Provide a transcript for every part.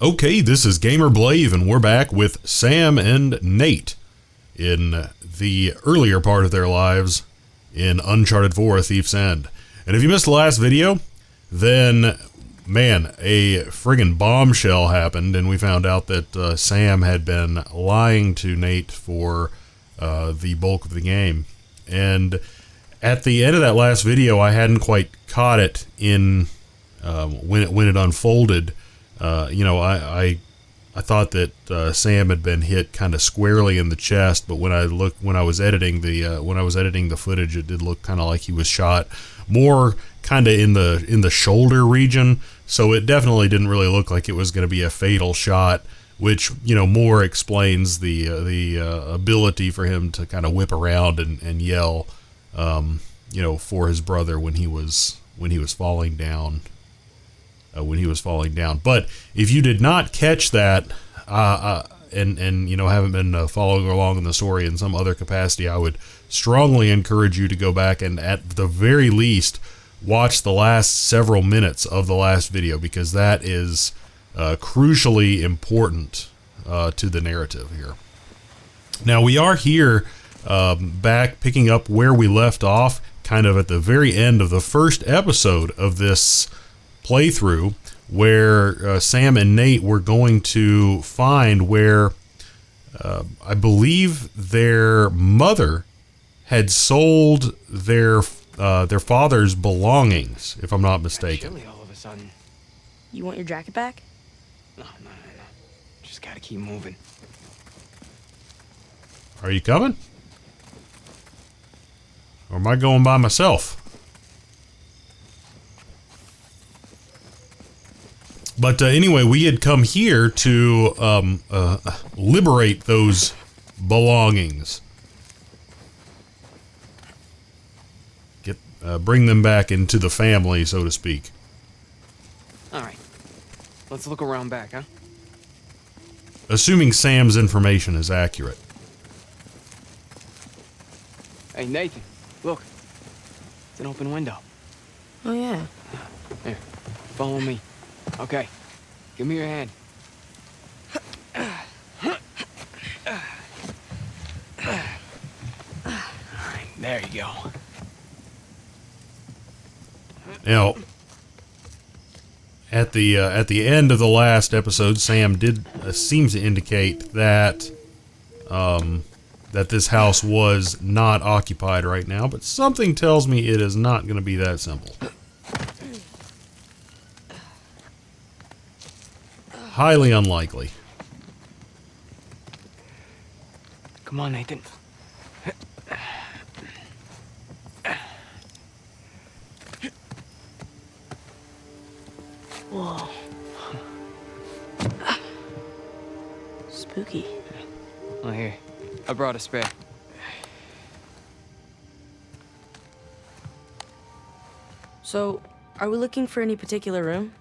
Okay, this is GamerBlave, and we're back with Sam and Nate in the earlier part of their lives in Uncharted 4: A Thief's End. And if you missed the last video, then, man, a friggin' bombshell happened, and we found out that Sam had been lying to Nate for the bulk of the game. And at the end of that last video, I hadn't quite caught it in when it unfolded. I thought that Sam had been hit kind of squarely in the chest, but when I was editing the footage, it did look kind of like he was shot more kind of in the shoulder region. So it definitely didn't really look like it was going to be a fatal shot, which more explains the ability for him to kind of whip around and yell, for his brother when he was falling down. But if you did not catch that, and haven't been following along in the story in some other capacity, I would strongly encourage you to go back and at the very least watch the last several minutes of the last video, because that is crucially important to the narrative here. Now we are here back picking up where we left off, kind of at the very end of the first episode of this playthrough, where Sam and Nate were going to find where I believe their mother had sold their father's belongings, if I'm not mistaken. Chilly all of a sudden. You want your jacket back? No. Just gotta keep moving. Are you coming? Or am I going by myself? But anyway, we had come here to liberate those belongings. Bring them back into the family, so to speak. Alright. Let's look around back, huh? Assuming Sam's information is accurate. Hey, Nathan, look. It's an open window. Oh, yeah. Here, follow me. Okay, give me your hand. Alright, there you go. Now, at the end of the last episode, Sam did seem to indicate that that this house was not occupied right now, but something tells me it is not going to be that simple. Highly unlikely. Come on, Nathan. Whoa. Spooky. Oh, here. I brought a spare. So, are we looking for any particular room?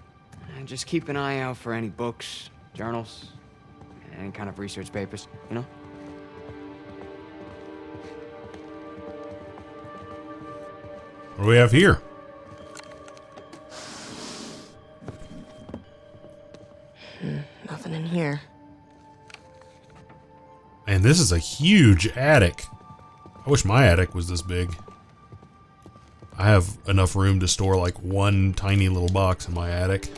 And just keep an eye out for any books, journals, any kind of research papers, you know? What do we have here? Nothing in here. And this is a huge attic. I wish my attic was this big. I have enough room to store like one tiny little box in my attic.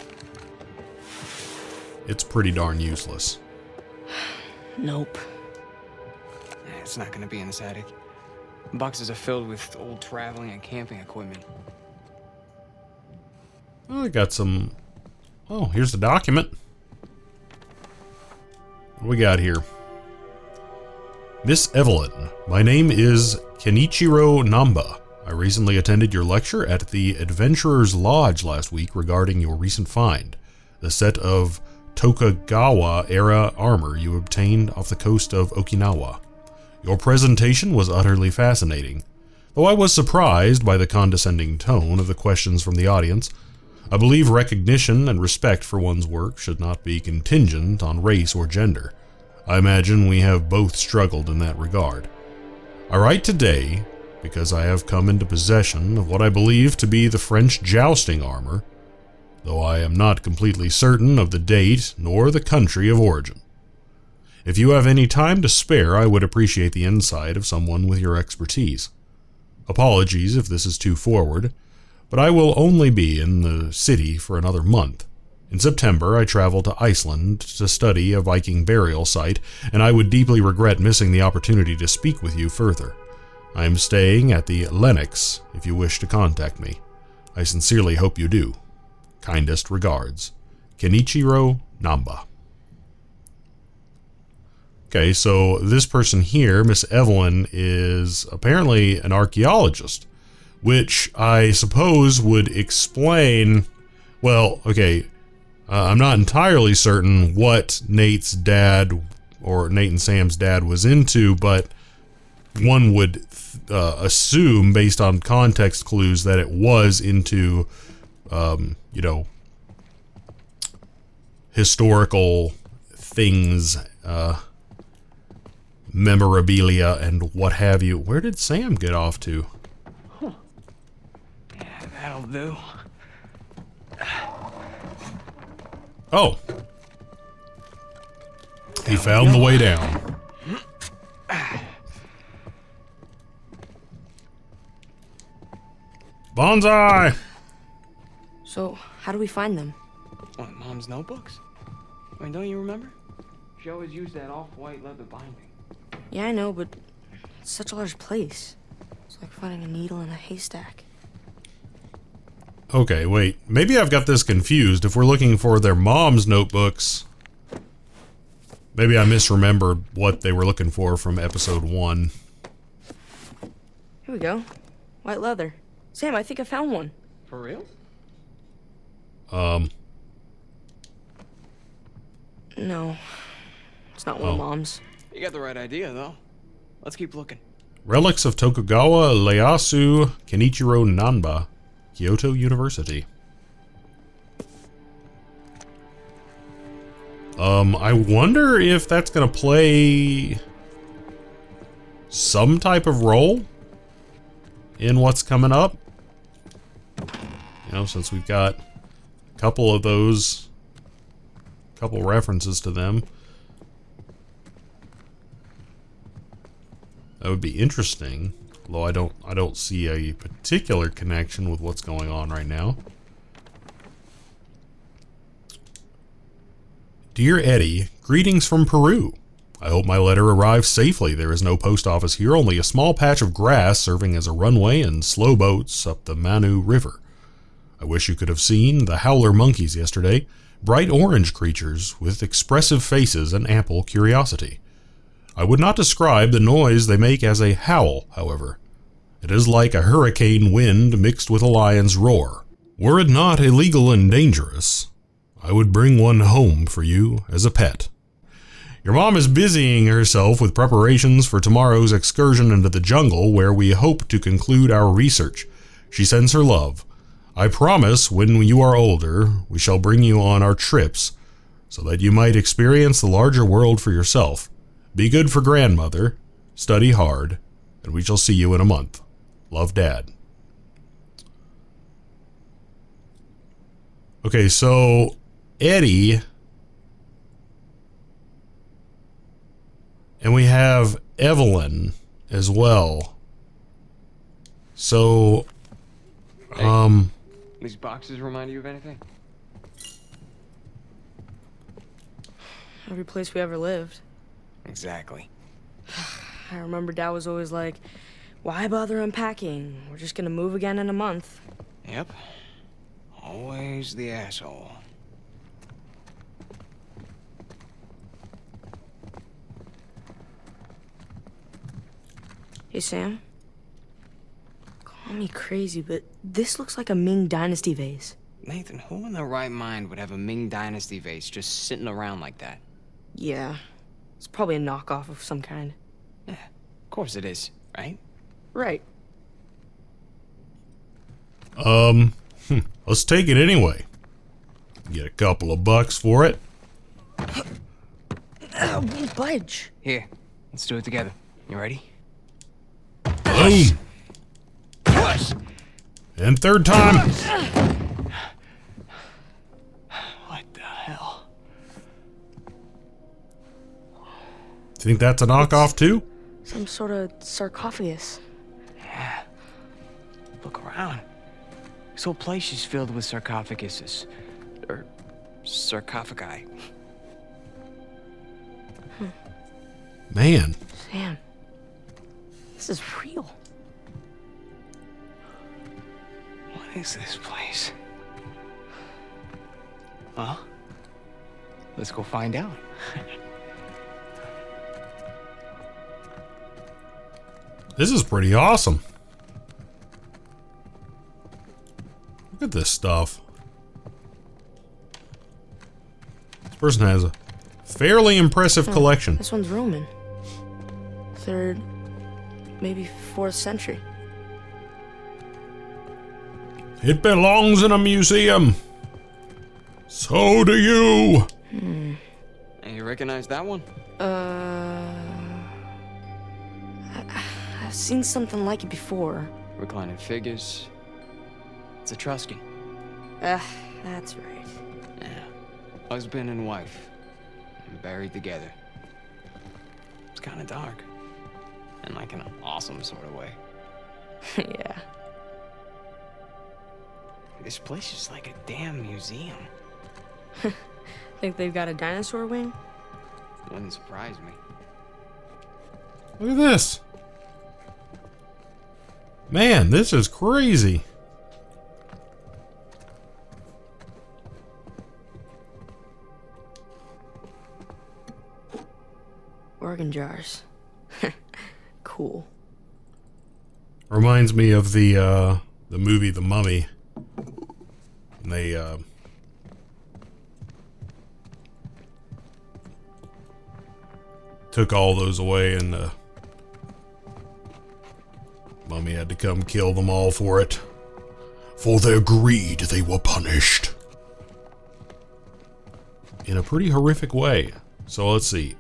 It's pretty darn useless. Nope. It's not gonna be in this attic. Boxes are filled with old traveling and camping equipment. Oh, I got some... Oh, here's the document. What do we got here? Miss Evelyn, my name is Kenichiro Namba. I recently attended your lecture at the Adventurer's Lodge last week regarding your recent find, the set of Tokugawa-era armor you obtained off the coast of Okinawa. Your presentation was utterly fascinating. Though I was surprised by the condescending tone of the questions from the audience, I believe recognition and respect for one's work should not be contingent on race or gender. I imagine we have both struggled in that regard. I write today because I have come into possession of what I believe to be the French jousting armor though I am not completely certain of the date nor the country of origin. If you have any time to spare, I would appreciate the insight of someone with your expertise. Apologies if this is too forward, but I will only be in the city for another month. In September, I travel to Iceland to study a Viking burial site, and I would deeply regret missing the opportunity to speak with you further. I am staying at the Lennox if you wish to contact me. I sincerely hope you do. Kindest regards, Kenichiro Namba. Okay, so this person here, Miss Evelyn, is apparently an archaeologist, which I suppose would explain, well, okay, I'm not entirely certain what Nate's dad, or Nate and Sam's dad, was into, but one would assume, based on context clues, that it was into, you know, historical things, memorabilia, and what have you. Where did Sam get off to? Huh. Yeah, that'll do. Oh. He found the way down. Bonsai! So, how do we find them? What, Mom's notebooks? I mean, don't you remember? She always used that off-white leather binding. Yeah, I know, but it's such a large place. It's like finding a needle in a haystack. Okay, wait. Maybe I've got this confused. If we're looking for their mom's notebooks, maybe I misremembered what they were looking for from episode 1. Here we go. White leather. Sam, I think I found one. For real? No. It's not one of Mom's. You got the right idea, though. Let's keep looking. Relics of Tokugawa Ieyasu Kenichiro Nanba, Kyoto University. I wonder if that's gonna play some type of role in what's coming up. You know, since we've got a couple of those, couple references to them. That would be interesting, although I don't see a particular connection with what's going on right now. Dear Eddie, greetings from Peru. I hope my letter arrives safely. There is no post office here, only a small patch of grass serving as a runway and slow boats up the Manu River. I wish you could have seen the howler monkeys yesterday, bright orange creatures with expressive faces and ample curiosity. I would not describe the noise they make as a howl, however. It is like a hurricane wind mixed with a lion's roar. Were it not illegal and dangerous, I would bring one home for you as a pet. Your mom is busying herself with preparations for tomorrow's excursion into the jungle, where we hope to conclude our research. She sends her love. I promise when you are older, we shall bring you on our trips, so that you might experience the larger world for yourself. Be good for grandmother, study hard, and we shall see you in a month. Love, Dad. Okay, so Eddie, and we have Evelyn as well. So, These boxes remind you of anything? Every place we ever lived. Exactly. I remember Dad was always like, why bother unpacking? We're just gonna move again in a month. Yep. Always the asshole. Hey, Sam. Call me crazy, but this looks like a Ming Dynasty vase. Nathan, who in their right mind would have a Ming Dynasty vase just sitting around like that? Yeah. It's probably a knockoff of some kind. Yeah, of course it is, right? Right. Let's take it anyway. Get a couple of bucks for it. Won't budge. Here, let's do it together. You ready? Boom. Push! And third time. Think that's a knockoff too? Some sort of sarcophagus. Yeah. Look around. This whole place is filled with sarcophaguses. Or sarcophagi. Man. Sam, this is real. What is this place? Well, let's go find out. This is pretty awesome. Look at this stuff. This person has a fairly impressive collection. This one's Roman. 3rd, maybe 4th century. It belongs in a museum. So do you. Hey, you recognize that one? I've seen something like it before. Reclining figures. It's Etruscan. That's right. Yeah. Husband and wife. And buried together. It's kind of dark. In like an awesome sort of way. Yeah. This place is like a damn museum. Think they've got a dinosaur wing? Wouldn't surprise me. Look at this. Man, this is crazy. Organ jars. Cool. Reminds me of the movie The Mummy. And they took all those away, and the mummy had to come kill them all for it. For their greed, they were punished. In a pretty horrific way. So let's see.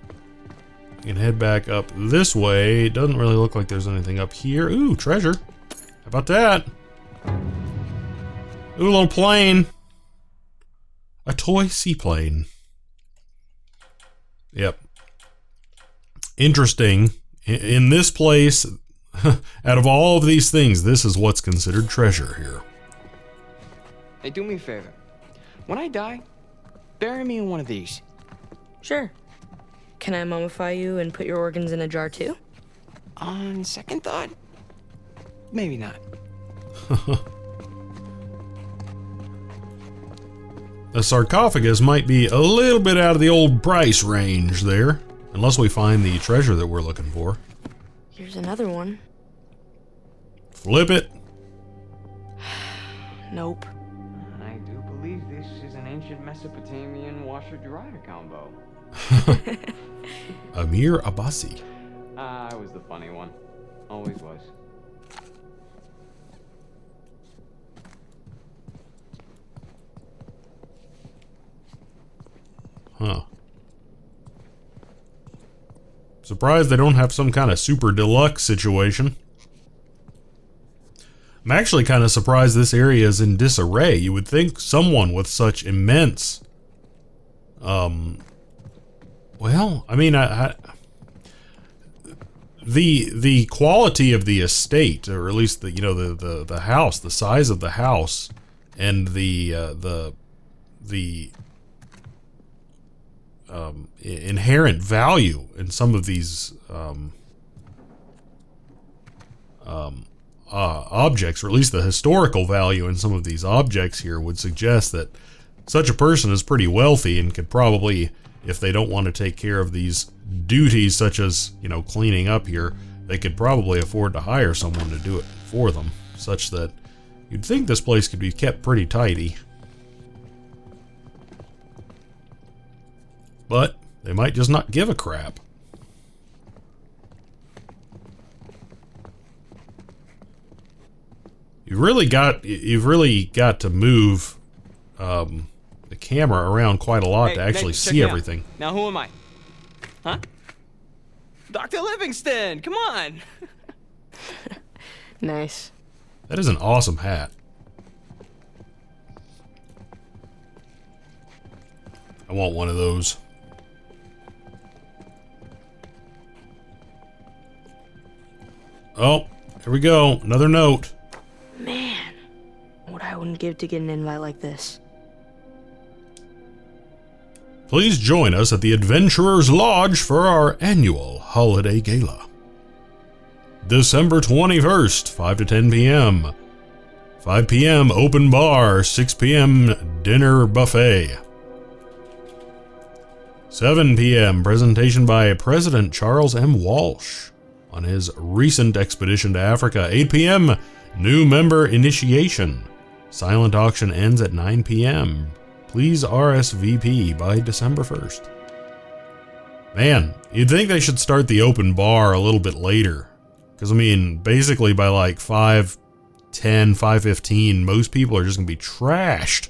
We can head back up this way. It doesn't really look like there's anything up here. Ooh, treasure. How about that? Ooh, a little plane. A toy seaplane. Yep. Interesting. In this place, out of all of these things, this is what's considered treasure here. Hey, do me a favor. When I die, bury me in one of these. Sure. Can I mummify you and put your organs in a jar too? On second thought, maybe not. A sarcophagus might be a little bit out of the old price range there, unless we find the treasure that we're looking for. Here's another one. Flip it. Nope. I do believe this is an ancient Mesopotamian washer-dryer combo. Amir Abbasi. I was the funny one. Always was. Huh. Surprised they don't have some kind of super deluxe situation. I'm actually kind of surprised this area is in disarray. You would think someone with such immense, well, I mean, the quality of the estate, or at least the house, the size of the house, and the inherent value in some of these objects, or at least the historical value in some of these objects here, would suggest that such a person is pretty wealthy and could probably, if they don't want to take care of these duties such as, cleaning up here, they could probably afford to hire someone to do it for them, such that you'd think this place could be kept pretty tidy. But they might just not give a crap. You've really got to move the camera around quite a lot to actually Nate, see check me out. everything. Now, who am I? Huh? Dr. Livingston, come on. Nice. That is an awesome hat. I want one of those. Oh, here we go. Another note. Man, what I wouldn't give to get an invite like this. Please join us at the Adventurers Lodge for our annual holiday gala. December 21st, 5 to 10 p.m. 5 p.m. open bar, 6 p.m. dinner buffet. 7 p.m. presentation by President Charles M. Walsh on his recent expedition to Africa. 8 p.m. new member initiation. Silent auction ends at 9 p.m. Please RSVP by December 1st. Man, you'd think they should start the open bar a little bit later. Because, I mean, basically by like 5:10, 5:15, most people are just going to be trashed.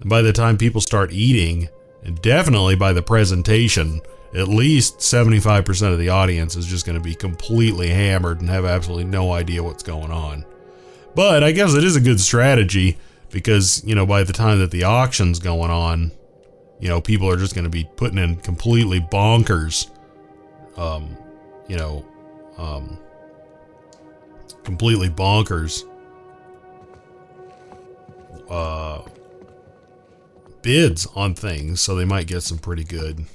And by the time people start eating, and definitely by the presentation, at least 75% of the audience is just going to be completely hammered and have absolutely no idea what's going on. But I guess it is a good strategy. Because, you know, by the time that the auction's going on, you know, people are just going to be putting in completely bonkers, completely bonkers, bids on things. So they might get some pretty good,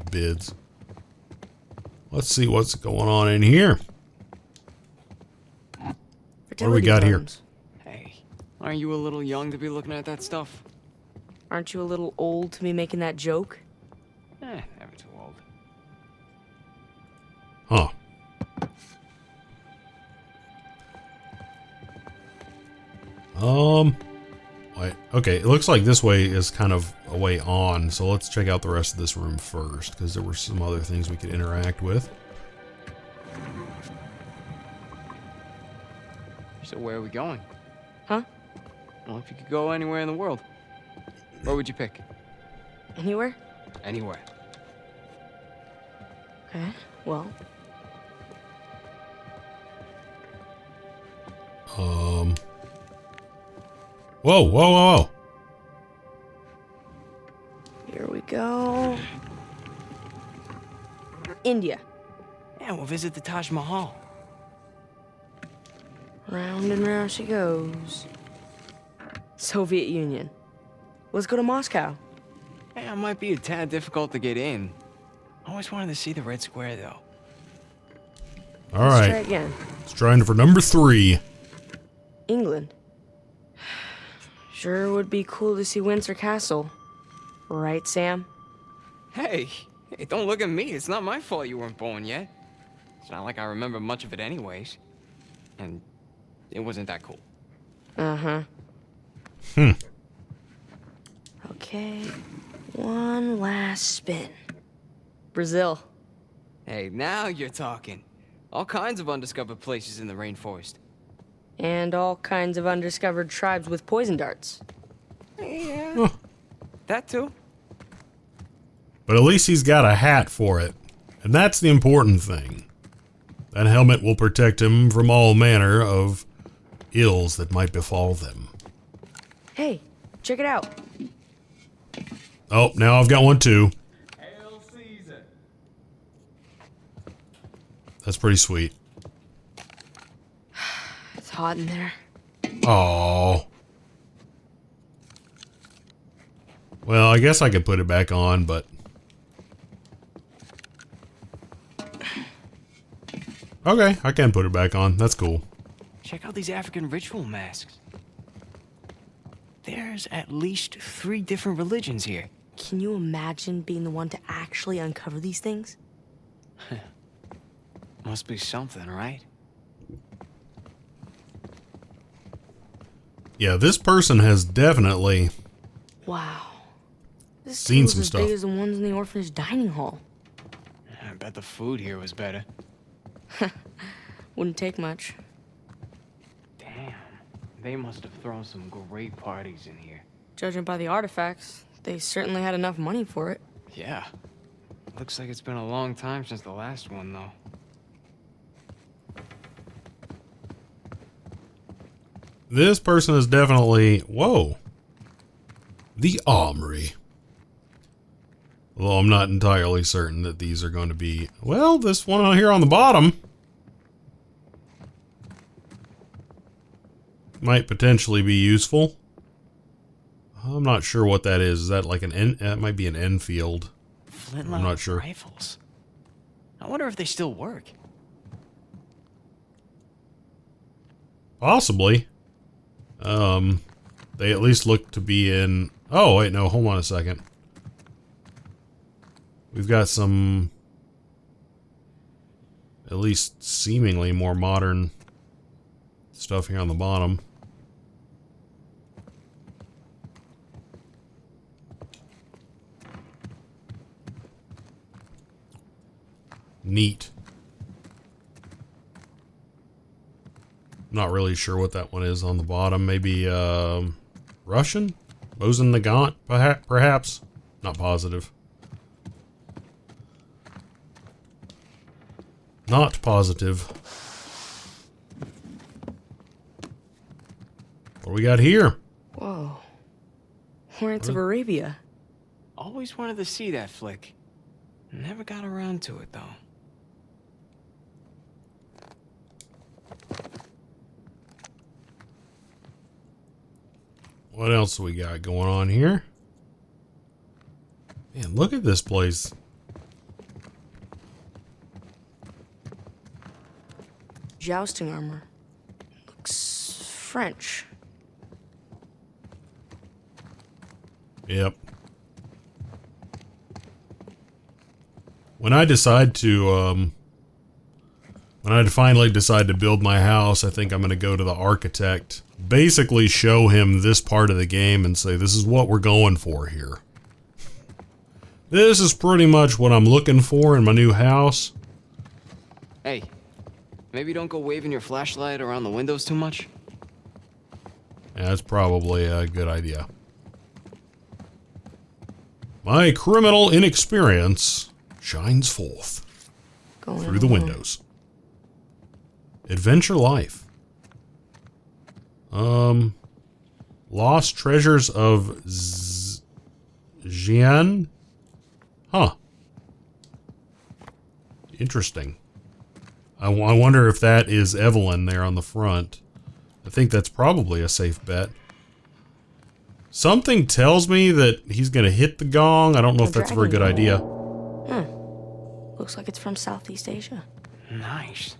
bids. Let's see what's going on in here. What do we got here? Hey, aren't you a little young to be looking at that stuff? Aren't you a little old to be making that joke? Never too old. Huh. Wait, okay, it looks like this way is kind of a way on, so let's check out the rest of this room first, because there were some other things we could interact with. So where are we going? Huh? Well, if you could go anywhere in the world, where would you pick? Anywhere? Anywhere. Okay, well. Whoa, whoa, whoa, whoa. Here we go. India. Yeah, we'll visit the Taj Mahal. Round and round she goes. Soviet Union. Let's go to Moscow. Yeah, it might be a tad difficult to get in. I always wanted to see the Red Square, though. All Let's try right. again. Let's try for number 3. England. Sure would be cool to see Windsor Castle. Right, Sam? Hey, don't look at me. It's not my fault you weren't born yet. It's not like I remember much of it anyways. And it wasn't that cool. Uh-huh. Okay, one last spin. Brazil. Hey, now you're talking. All kinds of undiscovered places in the rainforest. And all kinds of undiscovered tribes with poison darts. Yeah, that too. But at least he's got a hat for it. And that's the important thing. That helmet will protect him from all manner of ills that might befall them. Hey, check it out. Oh, now I've got one too. Hail Caesar. That's pretty sweet. It's hot in there. Oh. Well, I guess I could put it back on, but... Okay, I can put it back on. That's cool. Check out these African ritual masks. There's at least 3 different religions here. Can you imagine being the one to actually uncover these things? Must be something, right? Yeah, this person has definitely Wow. This seen table's some as stuff. big as the ones in the orphanage dining hall. I bet the food here was better. Wouldn't take much. Damn, they must have thrown some great parties in here. Judging by the artifacts, they certainly had enough money for it. Yeah. Looks like it's been a long time since the last one, though. This person is definitely... Whoa. The Armory. Although I'm not entirely certain that these are going to be... Well, this one on here on the bottom might potentially be useful. I'm not sure what that is. Is that like an that might be an Enfield. Flintlock I'm not sure. rifles. I wonder if they still work. Possibly. They at least look to be in... Oh, wait, no, hold on a second. We've got some... at least seemingly more modern stuff here on the bottom. Neat. Not really sure what that one is on the bottom. Maybe, Russian? Mosin Nagant, perhaps? Not positive. Not positive. What do we got here? Whoa. Lawrence of Arabia. Always wanted to see that flick. Never got around to it, though. What else we got going on here? Man, look at this place. Jousting armor. Looks French. Yep. When I decide to, when I finally decide to build my house, I think I'm going to go to the architect. Basically show him this part of the game and say, this is what we're going for here. This is pretty much what I'm looking for in my new house. Hey, maybe don't go waving your flashlight around the windows too much. Yeah, that's probably a good idea. My criminal inexperience shines forth Going through the along. windows. Adventure Life. Lost Treasures of Xian? Huh. Interesting. I wonder if that is Evelyn there on the front. I think that's probably a safe bet. Something tells me that he's going to hit the gong. I don't know if that's a very good idea. Looks like it's from Southeast Asia. Nice.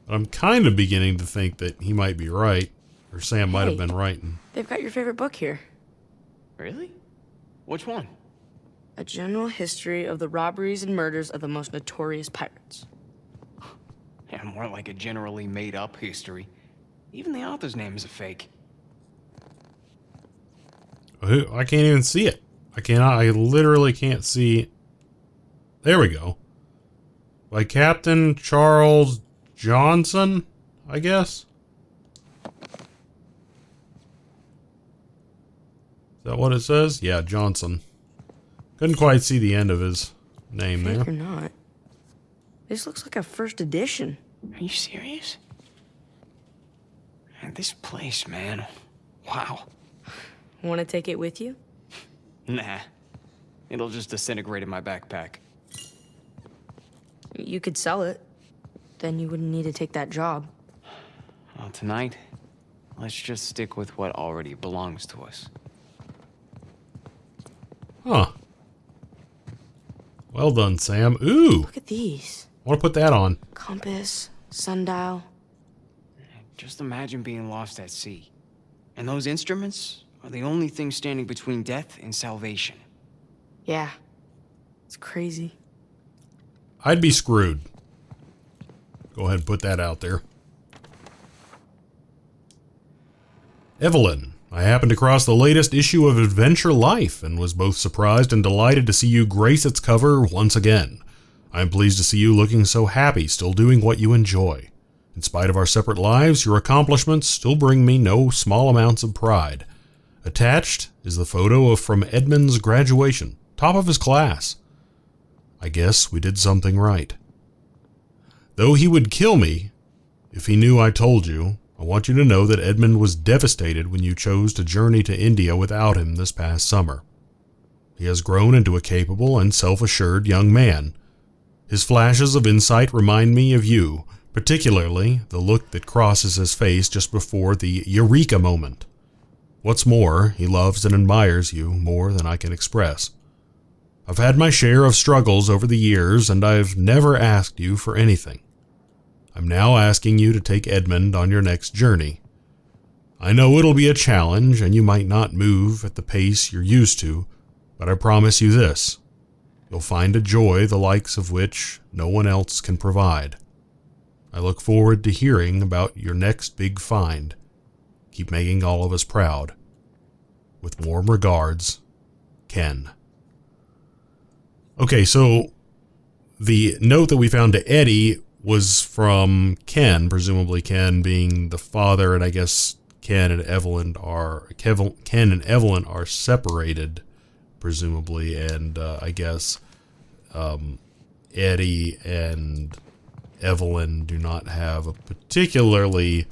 But I'm kind of beginning to think that he might be right. Or Sam might have Hey. been right. They've got your favorite book here. Really? Which one? A general history of the robberies and murders of the most notorious pirates. Yeah, more like a generally made-up history. Even the author's name is a fake. I can't even see it. I literally can't see. There we go. By Captain Charles Johnson, I guess. Is that what it says? Yeah, Johnson. Couldn't quite see the end of his name Fake there. or not, this looks like a first edition. Are you serious? Man, this place, man. Wow. Want to take it with you? Nah. It'll just disintegrate in my backpack. You could sell it. Then you wouldn't need to take that job. Well, tonight, let's just stick with what already belongs to us. Huh. Well done, Sam. Ooh, Look at these. I want to put that on. Compass, sundial. Just imagine being lost at sea. And those instruments are the only thing standing between death and salvation. Yeah. It's crazy. I'd be screwed. Go ahead and put that out there. Evelyn, I happened across the latest issue of Adventure Life and was both surprised and delighted to see you grace its cover once again. I am pleased to see you looking so happy, still doing what you enjoy. In spite of our separate lives, your accomplishments still bring me no small amounts of pride. Attached is the photo from Edmund's graduation, top of his class. I guess we did something right. Though he would kill me if he knew I told you, I want you to know that Edmund was devastated when you chose to journey to India without him this past summer. He has grown into a capable and self-assured young man. His flashes of insight remind me of you, particularly the look that crosses his face just before the eureka moment. What's more, he loves and admires you more than I can express. I've had my share of struggles over the years, and I've never asked you for anything. I'm now asking you to take Edmund on your next journey. I know it'll be a challenge, and you might not move at the pace you're used to, but I promise you this. You'll find a joy the likes of which no one else can provide. I look forward to hearing about your next big find. Keep making all of us proud. With warm regards, Ken. Okay, so the note that we found to Eddie was from Ken, presumably Ken being the father, and I guess Ken and Evelyn are separated, presumably, and I guess Eddie and Evelyn do not have a particularly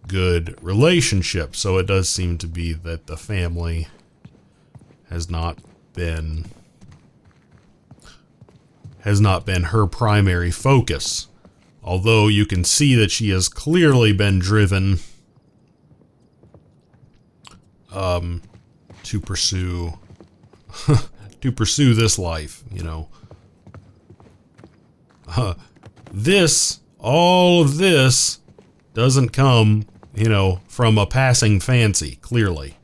good relationship, so it does seem to be that the family has not been her primary focus, although you can see that she has clearly been driven to pursue this life, you know. All of this doesn't come, you know, from a passing fancy, clearly.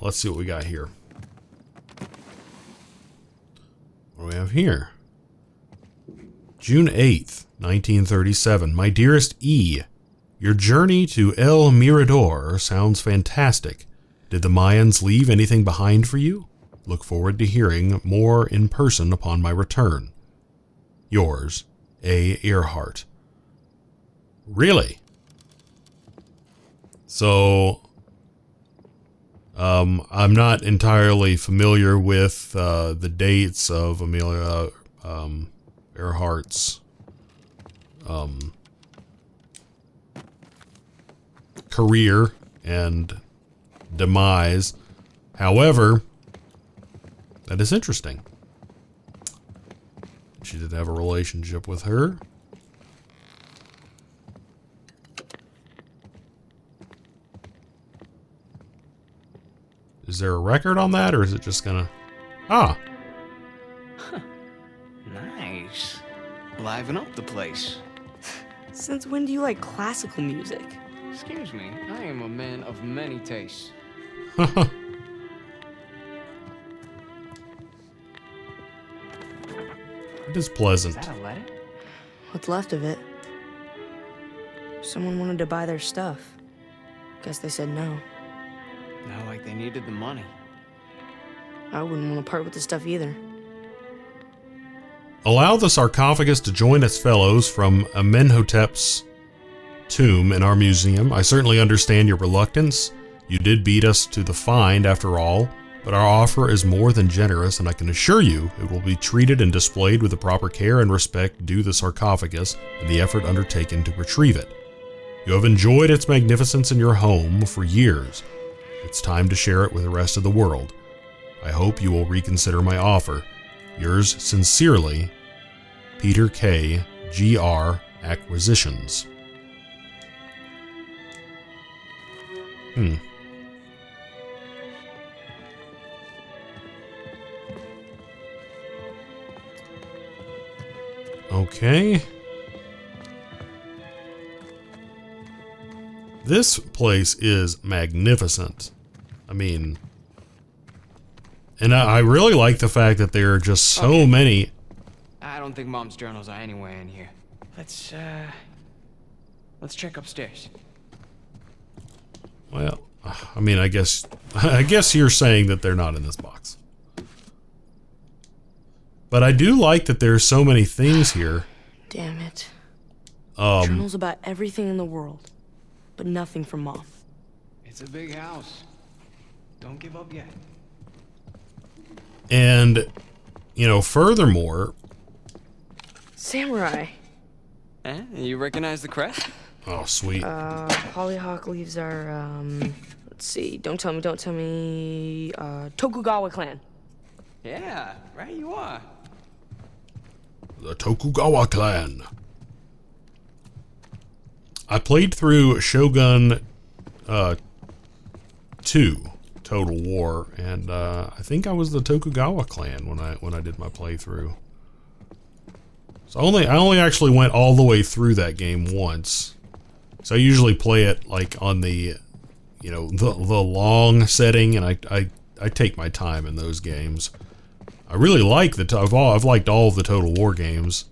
Let's see what we got here. What do we have here? June 8th, 1937. My dearest E, your journey to El Mirador sounds fantastic. Did the Mayans leave anything behind for you? Look forward to hearing more in person upon my return. Yours, A. Earhart. Really? So, I'm not entirely familiar with the dates of Amelia Earhart's career and demise. However, that is interesting. She did have a relationship with her. Is there a record on that, or is it just gonna... Ah! Nice. Liven up the place. Since when do you like classical music? Excuse me, I am a man of many tastes. It is pleasant. Is that a letter? What's left of it? Someone wanted to buy their stuff. Guess they said no. Not like they needed the money. I wouldn't want to part with the stuff either. Allow the sarcophagus to join its fellows from Amenhotep's tomb in our museum. I certainly understand your reluctance. You did beat us to the find after all, but our offer is more than generous, and I can assure you it will be treated and displayed with the proper care and respect due the sarcophagus and the effort undertaken to retrieve it. You have enjoyed its magnificence in your home for years. It's time to share it with the rest of the world. I hope you will reconsider my offer. Yours sincerely, Peter K. G.R. Acquisitions. Okay. This place is magnificent. I mean, and I really like the fact that there are just so many. I don't think Mom's journals are anywhere in here. Let's check upstairs. Well, I mean, I guess you're saying that they're not in this box. But I do like that there's so many things here. Damn it. Journals about everything in the world, but nothing from Mom. It's a big house. Don't give up yet. And, you know, furthermore... Samurai. Eh? You recognize the crest? Oh, sweet. Hollyhock leaves are, let's see, don't tell me, Tokugawa clan. Yeah, right you are. The Tokugawa clan. I played through Shogun 2 Total War, and I think I was the Tokugawa clan when I did my playthrough. So I only actually went all the way through that game once. So I usually play it like on the, you know, the long setting, and I take my time in those games. I really like I've liked all of the Total War games.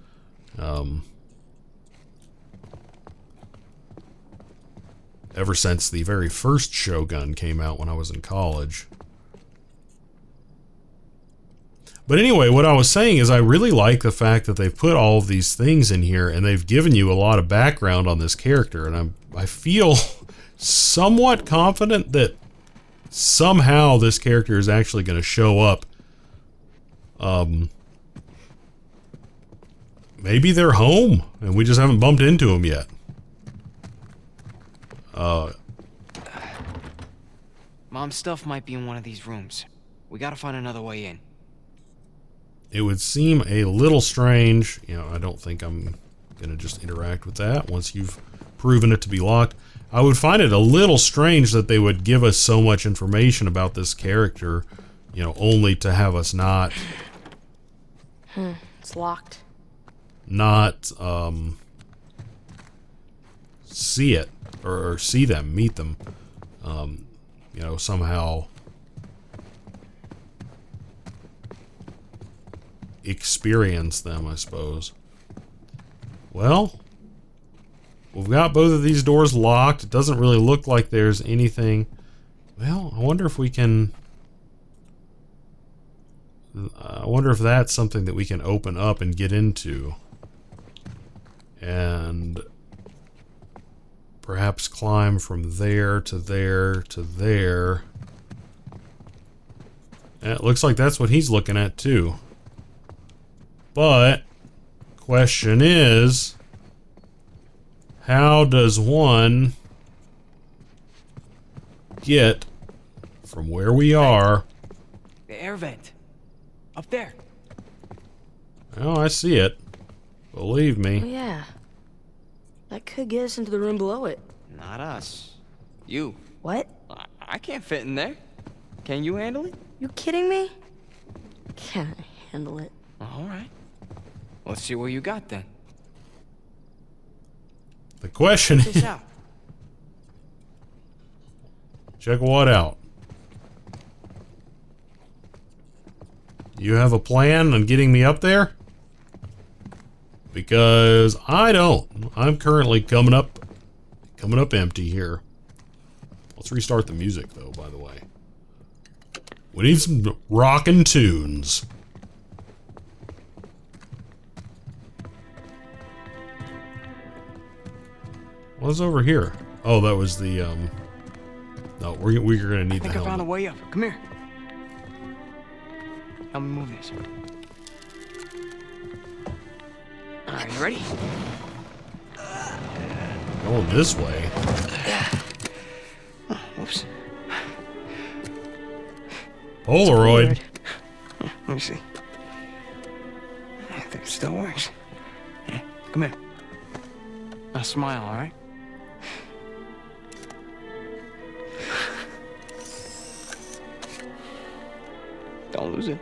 Ever since the very first Shogun came out when I was in college. But anyway, what I was saying is I really like the fact that they've put all of these things in here and they've given you a lot of background on this character, and I feel somewhat confident that somehow this character is actually going to show up. Maybe they're home and we just haven't bumped into them yet. Mom's stuff might be in one of these rooms. We gotta find another way in. It would seem a little strange. You know, I don't think I'm going to just interact with that once you've proven it to be locked. I would find it a little strange that they would give us so much information about this character, you know, only to have us not... It's locked. Not, see it, or see them, meet them, you know, somehow experience them, I suppose. Well, we've got both of these doors locked. It doesn't really look like there's anything. Well, I wonder if we can... I wonder if that's something that we can open up and get into. And perhaps climb from there to there to there. And it looks like that's what he's looking at too. But, question is, how does one get from where we are? The air vent. Up there. Oh, I see it. Believe Oh, me. yeah. That could get us into the room below it. Not us. You. What? I can't fit in there. Can you handle it? You kidding me? Can I handle it? Alright. Let's see what you got then. The question Check this is, out. check what out? You have a plan on getting me up there? Because I don't. I'm currently coming up empty here. Let's restart the music though, by the way. We need some rockin' tunes. What's over here? Oh, that was the no, we're gonna need the I think I found a helmet. way up. Come here. Help me move this. Alright, you ready? Going this way. Oh, whoops. Polaroid. Let me see. I think it still works. Yeah, come here. Now smile, alright? Don't lose it.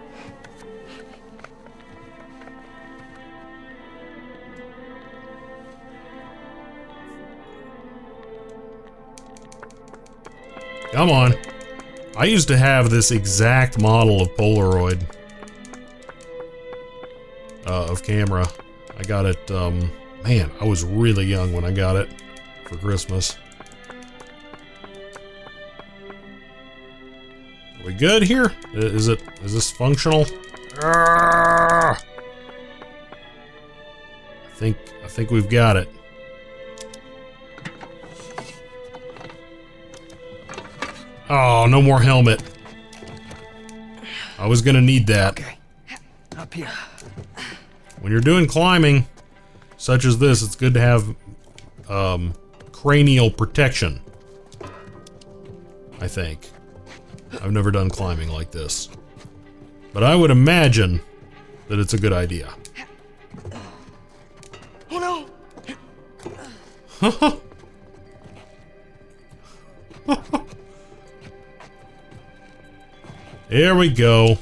Come on. I used to have this exact model of Polaroid of camera. I got it, man, I was really young when I got it for Christmas. Are we good here? Is this functional? I think we've got it. Oh, no more helmet. I was gonna need that. Okay. Up here. When you're doing climbing, such as this, it's good to have cranial protection. I think. I've never done climbing like this. But I would imagine that it's a good idea. Oh no! Here we go.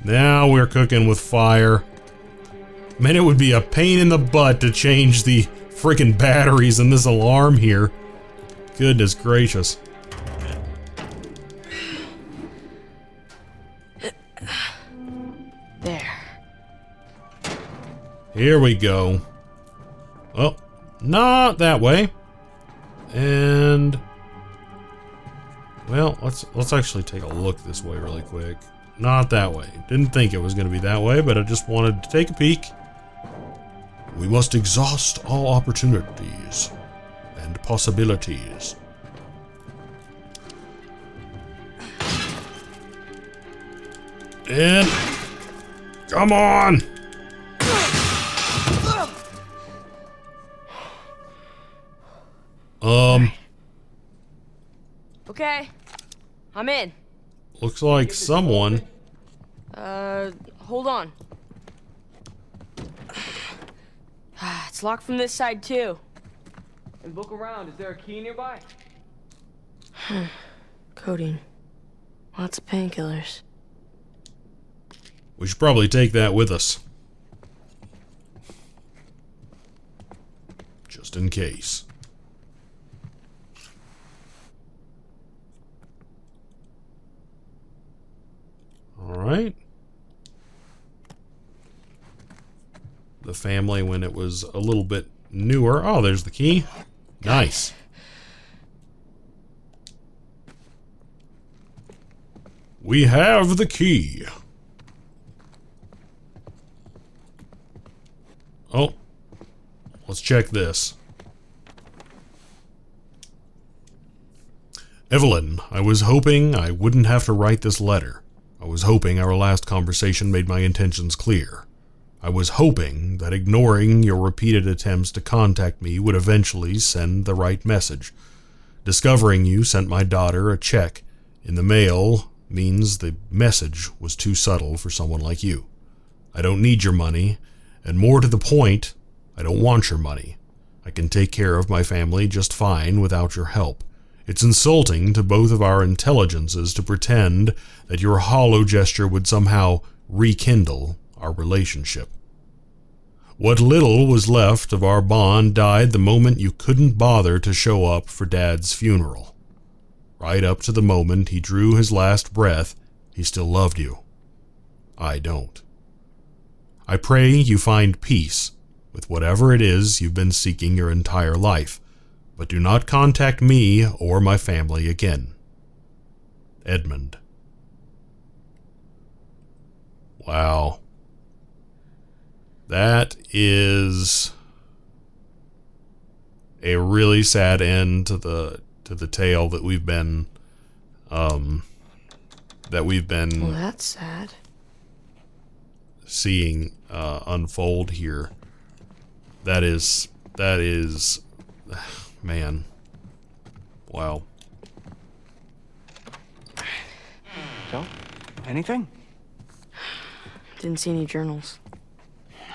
Now we're cooking with fire. Man, it would be a pain in the butt to change the freaking batteries in this alarm here. Goodness gracious. There. Here we go. Well, not that way. And well, let's actually take a look this way really quick. Not that way. Didn't think it was going to be that way, but I just wanted to take a peek. We must exhaust all opportunities and possibilities. And come on! Okay, I'm in. Looks like someone. Hold on. It's locked from this side too. And look around. Is there a key nearby? Codeine. Lots of painkillers. We should probably take that with us. Just in case. Alright. The family when it was a little bit newer. Oh, there's the key. Nice. We have the key. Oh, let's check this. Evelyn, I was hoping I wouldn't have to write this letter. I was hoping our last conversation made my intentions clear. I was hoping that ignoring your repeated attempts to contact me would eventually send the right message. Discovering you sent my daughter a check in the mail means the message was too subtle for someone like you. I don't need your money, and more to the point, I don't want your money. I can take care of my family just fine without your help. It's insulting to both of our intelligences to pretend that your hollow gesture would somehow rekindle our relationship. What little was left of our bond died the moment you couldn't bother to show up for Dad's funeral. Right up to the moment he drew his last breath, he still loved you. I don't. I pray you find peace with whatever it is you've been seeking your entire life, but do not contact me or my family again. Edmund. Wow. That is a really sad end to the tale that we've been Well, that's sad. seeing unfold here. That is man. Wow. So, anything? Didn't see any journals.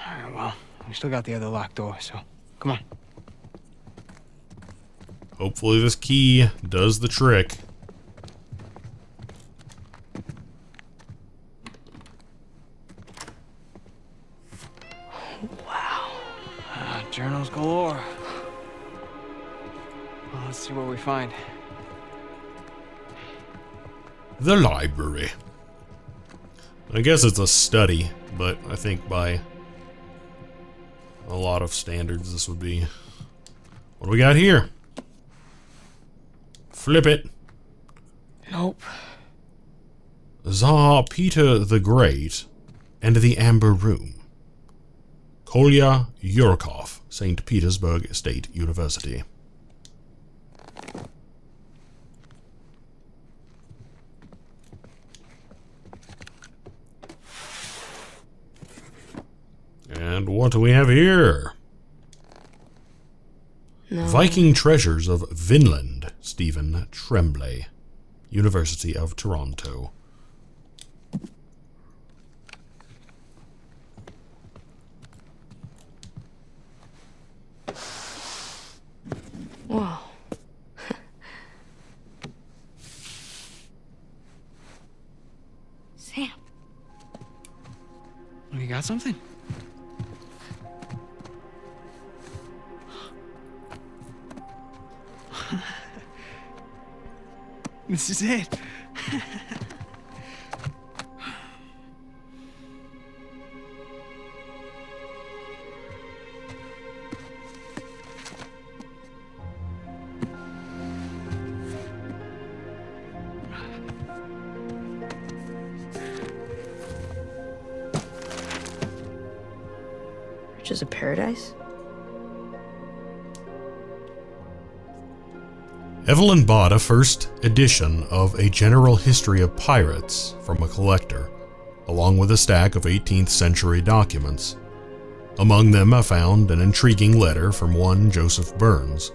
Alright, well, we still got the other locked door, so come on. Hopefully this key does the trick. Wow. Journals galore. Well, let's see what we find. The library. I guess it's a study, but I think by a lot of standards this would be... What do we got here? Flip it. Nope. Tsar Peter the Great and the Amber Room. Kolya Yurkov, St. Petersburg State University. And what do we have here? No. Viking Treasures of Vinland, Stephen Tremblay, University of Toronto. got something? This is it. Riches of Paradise? Evelyn bought a first edition of A General History of Pirates from a collector, along with a stack of 18th century documents. Among them I found an intriguing letter from one Joseph Burns,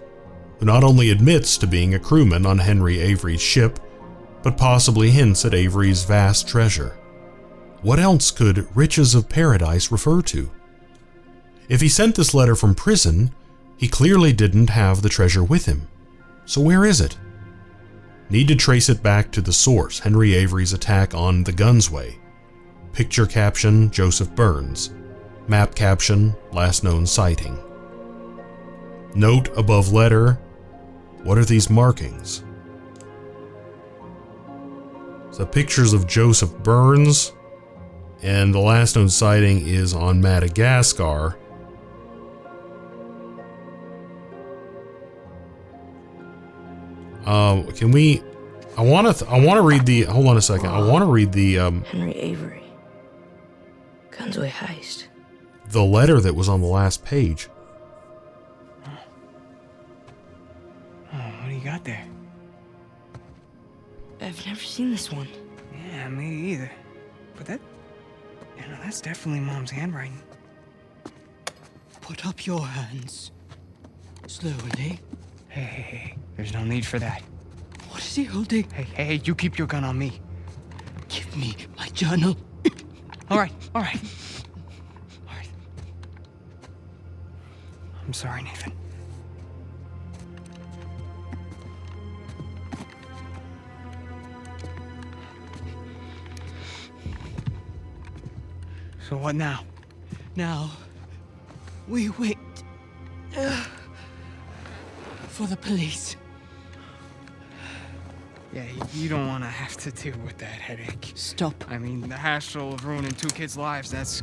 who not only admits to being a crewman on Henry Avery's ship, but possibly hints at Avery's vast treasure. What else could Riches of Paradise refer to? If he sent this letter from prison, he clearly didn't have the treasure with him. So where is it? Need to trace it back to the source, Henry Avery's attack on the Gunsway. Picture caption, Joseph Burns. Map caption, last known sighting. Note above letter, what are these markings? So pictures of Joseph Burns, and the last known sighting is on Madagascar. I want to read the, hold on a second. I want to read the, Henry Avery. Gunsway heist. the letter that was on the last page. Oh, what do you got there? I've never seen this one. Yeah, me either. But that's definitely Mom's handwriting. Put up your hands. Slowly. Hey, there's no need for that. What is he holding? Hey, you keep your gun on me. Give me my journal. All right. I'm sorry, Nathan. So what now? Now, we wait for the police. Yeah, you don't want to have to deal with that headache. Stop. I mean, the hassle of ruining 2 kids' lives, that's...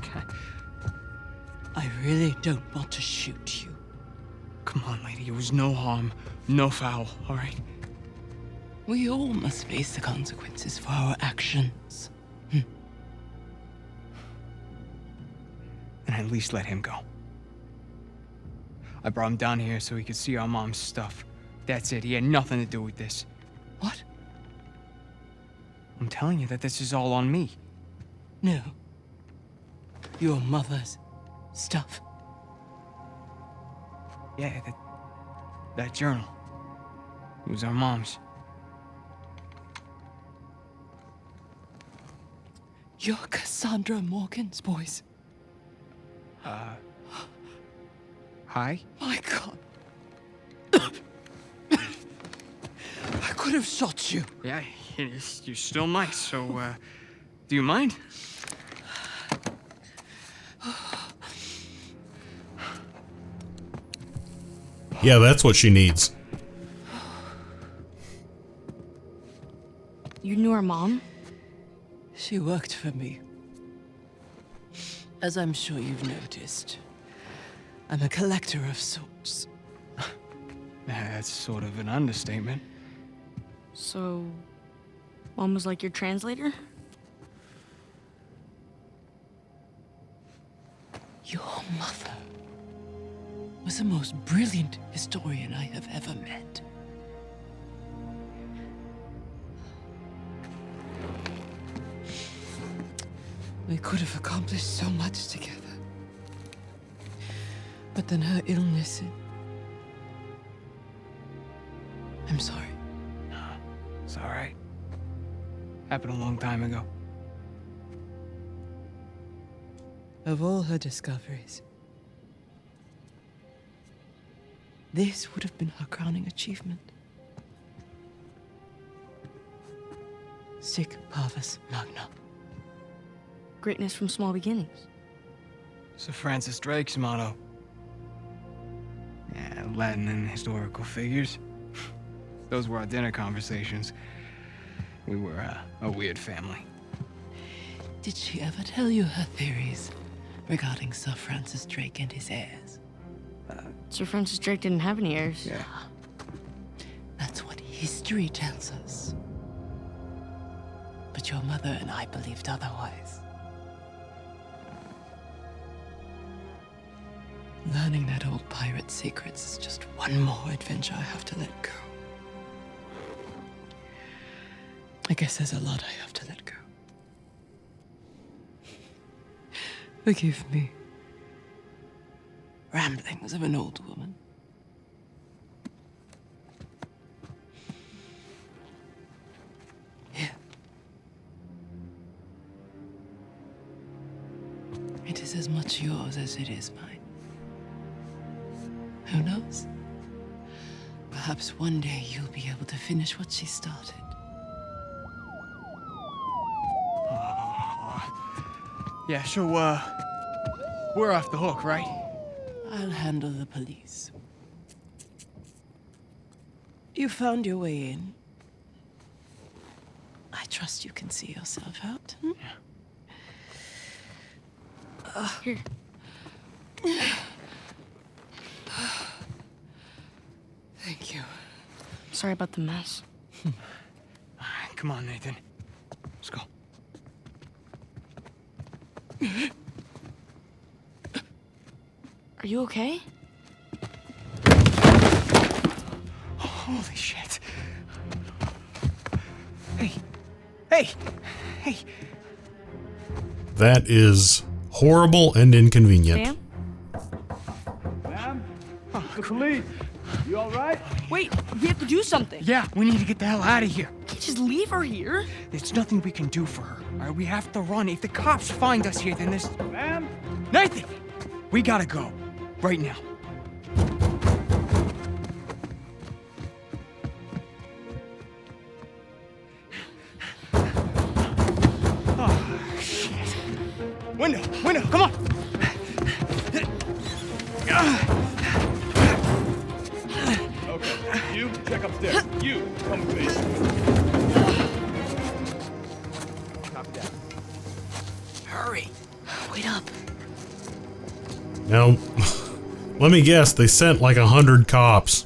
I really don't want to shoot you. Come on, lady, it was no harm, no foul, all right? We all must face the consequences for our actions. And at least let him go. I brought him down here so he could see our mom's stuff. That's it, he had nothing to do with this. What? I'm telling you that this is all on me. No. Your mother's stuff. Yeah, that journal. It was our mom's. You're Cassandra Morgan's boys. Hi? My God. I could have shot you. Yeah, you still might, so, do you mind? Yeah, that's what she needs. You knew our mom? She worked for me. As I'm sure you've noticed, I'm a collector of sorts. That's sort of an understatement. So, Mom was like your translator? Your mother was the most brilliant historian I have ever met. We could have accomplished so much together. But then her illness... I'm sorry. It's all right. Happened a long time ago. Of all her discoveries, this would have been her crowning achievement. Sic parvis magna. Greatness from small beginnings. Sir Francis Drake's motto. Yeah, Latin and historical figures. Those were our dinner conversations. We were a weird family. Did she ever tell you her theories regarding Sir Francis Drake and his heirs? Sir Francis Drake didn't have any heirs. Yeah. That's what history tells us. But your mother and I believed otherwise. Learning that old pirate's secrets is just one more adventure I have to let go. I guess there's a lot I have to let go. Forgive me. Ramblings of an old woman. Here. It is as much yours as it is mine. Who knows? Perhaps one day you'll be able to finish what she started. Yeah, so, we're off the hook, right? I'll handle the police. You found your way in. I trust you can see yourself out. Hmm? Here. Thank you. Sorry about the mess. Come on, Nathan. Let's go. Are you okay? Holy shit. Hey. Hey. Hey. That is horrible and inconvenient. Sam? Ma'am? The police. You all right? Wait, we have to do something. Yeah, we need to get the hell out of here. Can't just leave her here. There's nothing we can do for her. All right, we have to run. If the cops find us here, then this... Ma'am? Nathan! We gotta go. Right now. Oh, shit. Window, come on! Okay, you check upstairs. You come with me. Copy that. Hurry. Wait up. Now, let me guess, they sent like 100 cops.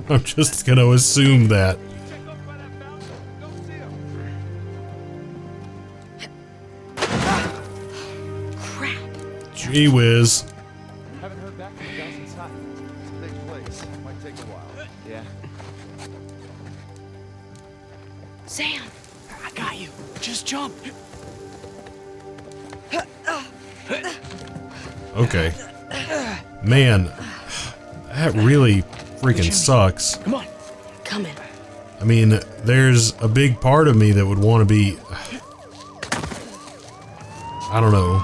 I'm just gonna assume that. Check over by that fountain. Don't see him. Crap. Gee whiz. Haven't heard back from the guys inside. It's a big place. Might take a while. Yeah. Sam. I got you. Just jump. Okay. Man, that really freaking sucks. Come on. Coming. I mean, there's a big part of me that would want to be... I don't know.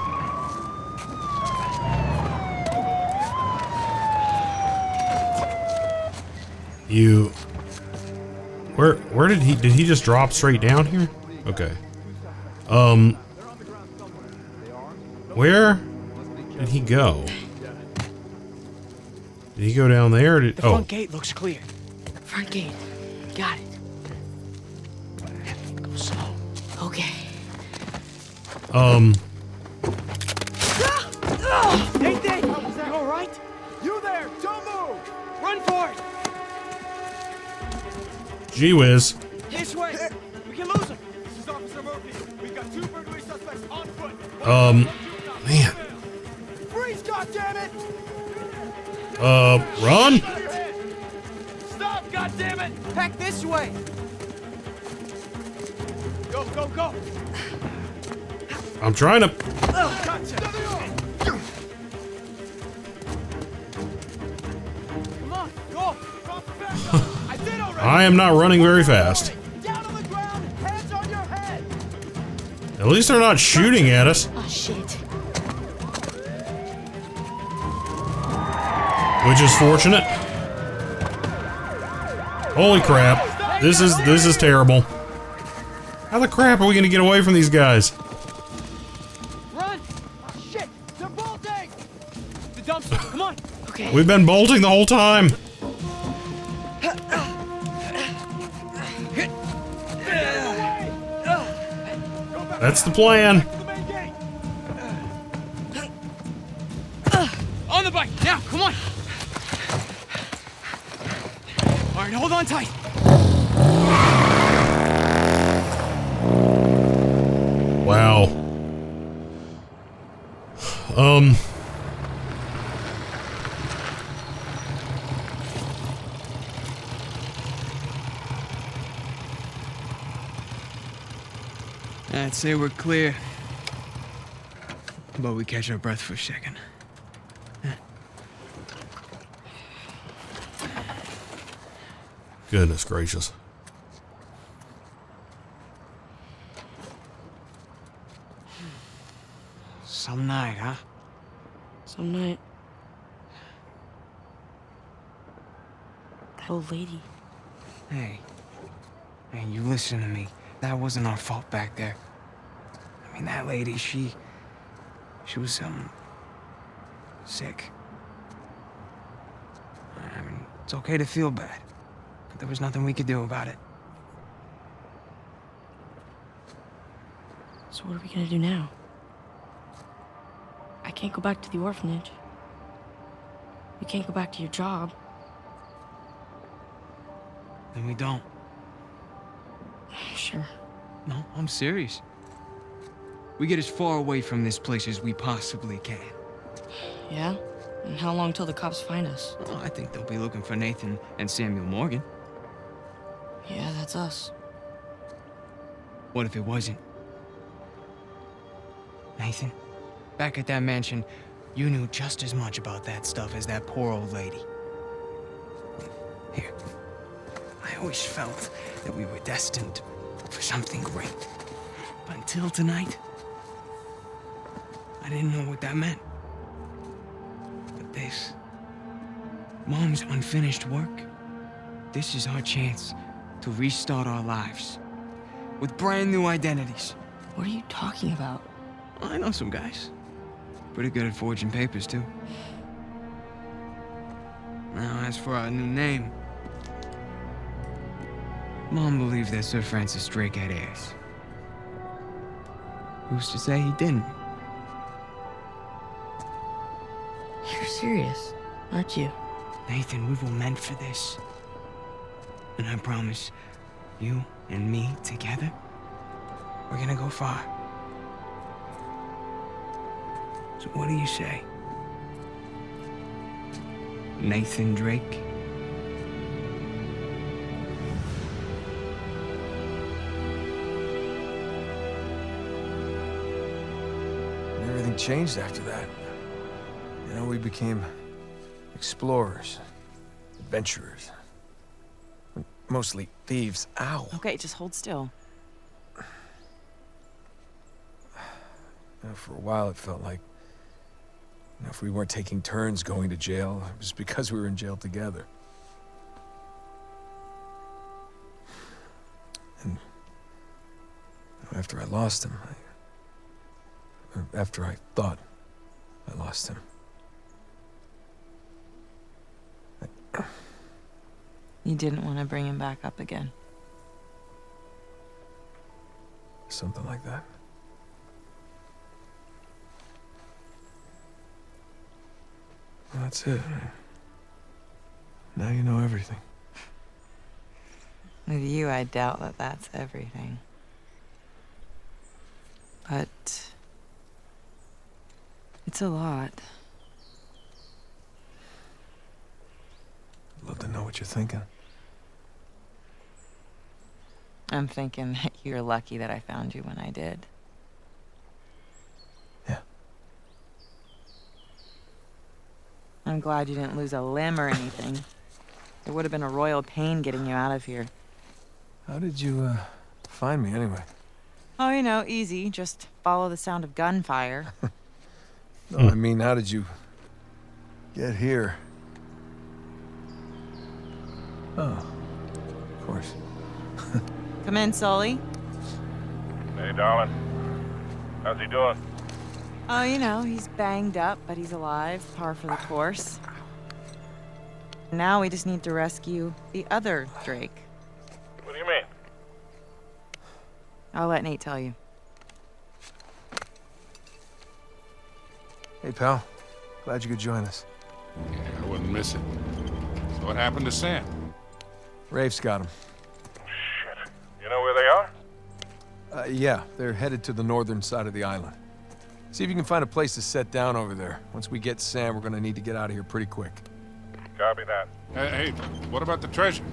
You... Where did he just drop straight down here? Okay. Where did he go? Did he go down there? Or did, The front gate looks clear. Front gate. Got it. Go slow. Okay. Nathan! You alright? You there! Don't move! Run for it! Gee whiz. This way! We can lose him! This is Officer Murphy. We've got 2 burglary suspects on foot. Man. Freeze, goddammit! Run? Stop, goddammit! Back this way! Go, go, go! I'm trying to... Gotcha! Come on, go! Drop the back. I did already! I am not running very fast. Down on the ground! Hands on your head! At least they're not shooting at us. Oh, shit. Which is fortunate. Holy crap. This is terrible. How the crap are we gonna get away from these guys? Run! We've been bolting the whole time. That's the plan. On the bike, now, come on. All right, hold on tight. Wow. I'd say we're clear. But we catch our breath for a second. Goodness gracious. Some night, huh? Some night. That old lady. Hey, you listen to me. That wasn't our fault back there. I mean, that lady, she was, sick. I mean, it's okay to feel bad, but there was nothing we could do about it. So what are we gonna do now? I can't go back to the orphanage. You can't go back to your job. Then we don't. Sure. No, I'm serious. We get as far away from this place as we possibly can. Yeah? And how long till the cops find us? Oh, I think they'll be looking for Nathan and Samuel Morgan. Yeah, that's us. What if it wasn't? Nathan, back at that mansion, you knew just as much about that stuff as that poor old lady. Here, I always felt that we were destined for something great. But until tonight, I didn't know what that meant. But this, Mom's unfinished work, this is our chance to restart our lives with brand new identities. What are you talking about? I know some guys. Pretty good at forging papers, too. Now, as for our new name, Mom believed that Sir Francis Drake had heirs. Who's to say he didn't? You're serious, aren't you? Nathan, we were meant for this. And I promise, you and me together, we're gonna go far. So what do you say? Nathan Drake? Everything changed after that. You know, we became explorers, adventurers. Mostly thieves. Ow. Okay, just hold still. You know, for a while it felt like, you know, if we weren't taking turns going to jail, it was because we were in jail together. And after I lost him, after I thought I lost him, You didn't want to bring him back up again. something like that. Well, that's it. Now you know everything. With you, I doubt that that's everything. But it's a lot. I'd love to know what you're thinking. I'm thinking that you're lucky that I found you when I did. Yeah. I'm glad you didn't lose a limb or anything. It would have been a royal pain getting you out of here. How did you, find me anyway? Oh, you know, easy. Just follow the sound of gunfire. No, I mean, how did you get here? Oh, of course. Come in, Sully. Hey, darling. How's he doing? Oh, you know, he's banged up, but he's alive. Par for the course. Now we just need to rescue the other Drake. What do you mean? I'll let Nate tell you. Hey, pal. Glad you could join us. Yeah, I wouldn't miss it. So what happened to Sam? Rafe's got him. Shit. You know where they are? Yeah, they're headed to the northern side of the island. See if you can find a place to set down over there. Once we get Sam, we're gonna need to get out of here pretty quick. Copy that. Hey, what about the treasure?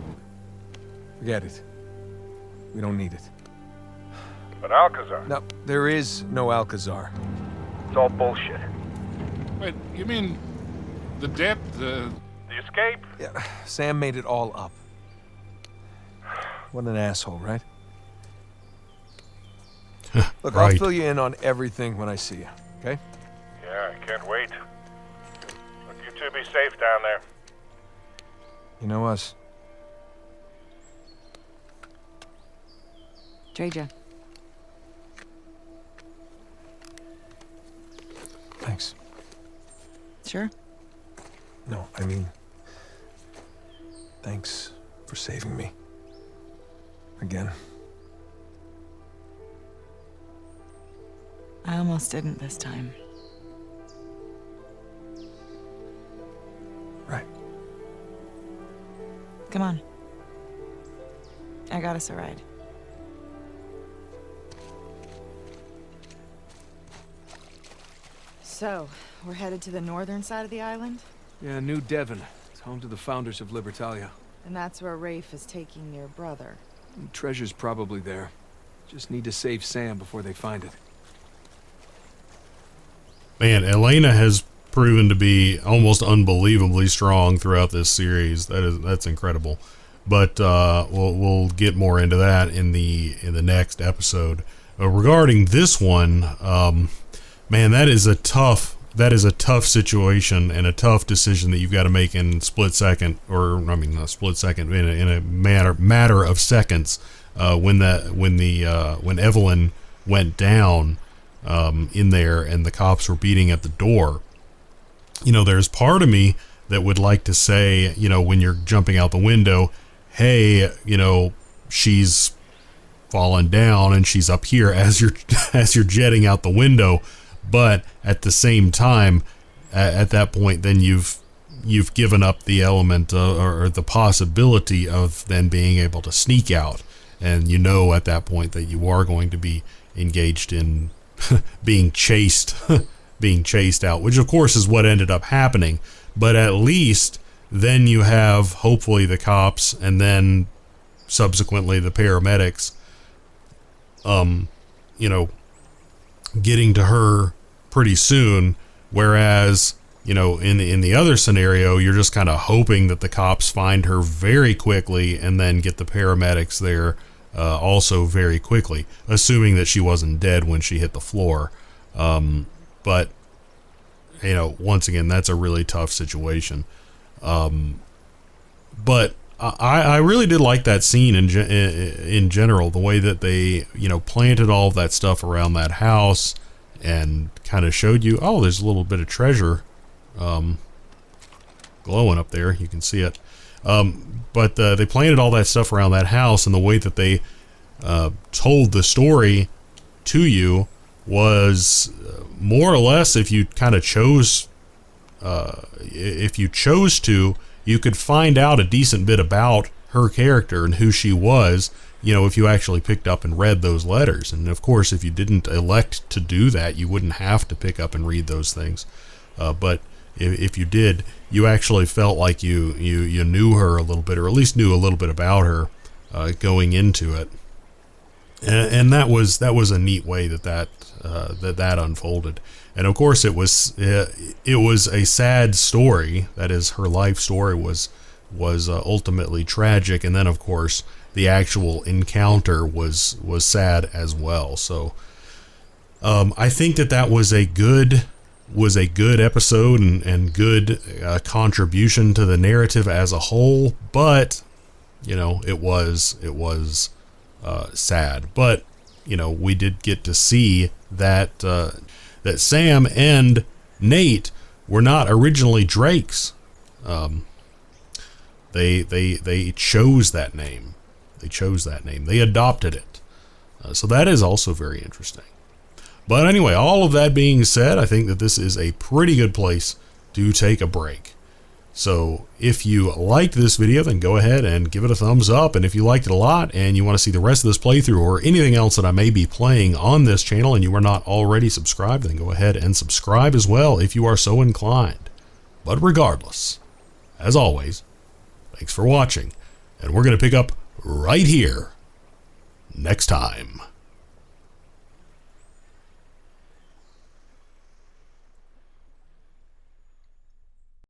Forget it. We don't need it. But Alcazar. No, there is no Alcazar. It's all bullshit. Wait, you mean the debt, the escape? Yeah, Sam made it all up. What an asshole, right? Look, I'll Right. fill you in on everything when I see you, okay? Yeah, I can't wait. Look, you two be safe down there. You know us. Treja. Thanks. Sure? No, I mean... Thanks for saving me. Again. I almost didn't this time. Right. Come on. I got us a ride. So, we're headed to the northern side of the island? Yeah, New Devon. It's home to the founders of Libertalia. And that's where Rafe is taking your brother. Treasure's probably there. Just need to save Sam before they find it. Man, Elena has proven to be almost unbelievably strong throughout this series. That's incredible. But we'll get more into that in the next episode. Regarding this one, man, that is a tough situation and a tough decision that you've got to make in split second, or I mean, a split second, in a matter of seconds. When Evelyn went down in there and the cops were beating at the door, you know, there's part of me that would like to say, you know, when you're jumping out the window, hey, you know, she's fallen down and she's up here as you're jetting out the window. But at the same time, at that point, then you've given up the element or the possibility of then being able to sneak out. And you know at that point that you are going to be engaged in being chased out, which of course is what ended up happening. But at least then you have hopefully the cops and then subsequently the paramedics, you know, getting to her pretty soon. Whereas, you know, in the other scenario, you're just kind of hoping that the cops find her very quickly and then get the paramedics there also very quickly, assuming that she wasn't dead when she hit the floor. But, you know, once again, that's a really tough situation. But I really did like that scene in general, the way that they, you know, planted all of that stuff around that house and kind of showed you, oh, there's a little bit of treasure glowing up there. You can see it. But they planted all that stuff around that house, and the way that they told the story to you was more or less, if you kind of chose, you could find out a decent bit about her character and who she was, you know, if you actually picked up and read those letters. And of course, if you didn't elect to do that, you wouldn't have to pick up and read those things. But if you did, you actually felt like you knew her a little bit, or at least knew a little bit about her going into it. And that was a neat way that unfolded. And of course, it was a sad story. That is, her life story was ultimately tragic, and then of course the actual encounter was sad as well. So I think that was a good episode and good contribution to the narrative as a whole. But you know, it was sad. But you know, we did get to see that Sam and Nate were not originally Drakes. They chose that name. They chose that name. They adopted it. So that is also very interesting. But anyway, all of that being said, I think that this is a pretty good place to take a break. So if you liked this video, then go ahead and give it a thumbs up. And if you liked it a lot and you want to see the rest of this playthrough or anything else that I may be playing on this channel and you are not already subscribed, then go ahead and subscribe as well if you are so inclined. But regardless, as always, thanks for watching. And we're going to pick up right here next time.